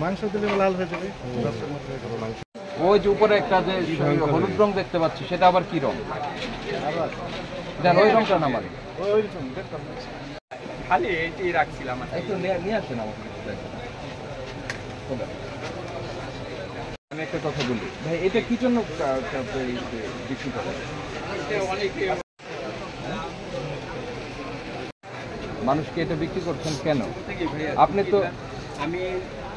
মাংস দিলে লাল হয়ে যাবে। ওই যে উপরে একটা যে হলুদ রং দেখতে পাচ্ছি সেটা আবার কি রং? দেন ওই রংটা না মানে খালি এইটাই রাখছিলাম। একটু নিয়ে আসেন আমাকে। আমি একটা কথা বলি ভাই, এটা কি জন্য বিক্রি করে? মানুষকে এটা বিক্রি করছেন কেন? আপনি তো আমি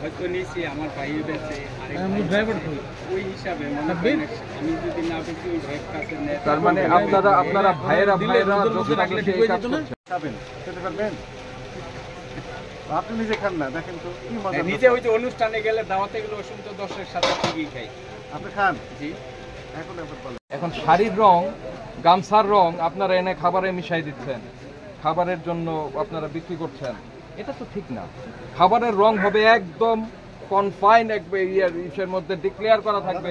হয়তো নিয়েছি আমার ভাই বেঁচে ওই হিসাবে আমি যদি না বেশি ওই ভাইয়ের কাছে নেয়, তার মানে আপনারা ভাইয়েরা যত থাকলে সেই কাজ করছেন। খাবেন খেতে পারবেন? আপনি নিজে খান না, দেখেন তো কি মজা। নিজে ওই যে অনুষ্ঠানে গেলে দাওয়াতে গেলে ওই সময় তো দর্শকের সাথে ঠিকই খাই। আপনি খান? জি। এখন শাড়ির রং, গামছার রং আপনারা এনে খাবারে মিশাই দিচ্ছেন, খাবারের জন্য আপনারা বিক্রি করছেন, এটা তো ঠিক না। খাবারের রং হবে একদম কনফাইন, ইসের মধ্যে ডিক্লেয়ার করা থাকবে।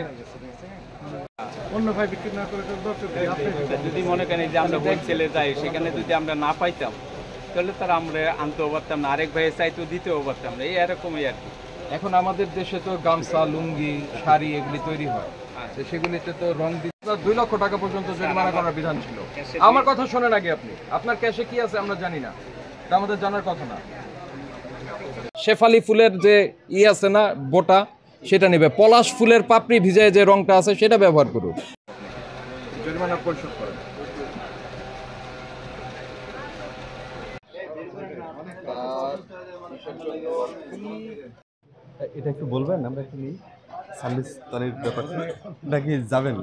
অন্য ভাই বিক্রি না করে যদি মনে করেন যে আমরা ভোট ছেলে যাই, সেখানে যদি আমরা না পাইতাম তাহলে তারা আমরা আনতেও পারতাম না, আরেক ভাইয়ের চাইতেও দিতেও পারতাম না, এই এরকমই আর কি। এখন আমাদের দেশে তো গামছা, লুঙ্গি, শাড়ি এগুলি তৈরি হয়, সেগুলিতে তো রং দিতে 2 লক্ষ টাকা পর্যন্ত জরিমানা করার বিধান ছিল। আমার কথা শোনেন আগে আপনি, আপনার ক্যাশে কি আছে আমরা জানি না, এটা আমাদের জানার কথা না। শেফালি ফুলের যে আছে না বোটা, সেটা নেবে। পলাশ ফুলের পাপড়ি ভিজায় যে রংটা আছে সেটা ব্যবহার করুন, জরিমানা পরিশোধ করেন। এটা একটু বলবেন, আমরা একটু নিই সার্ভিস তারিখ ব্যাপারটা নাকি যাবেন?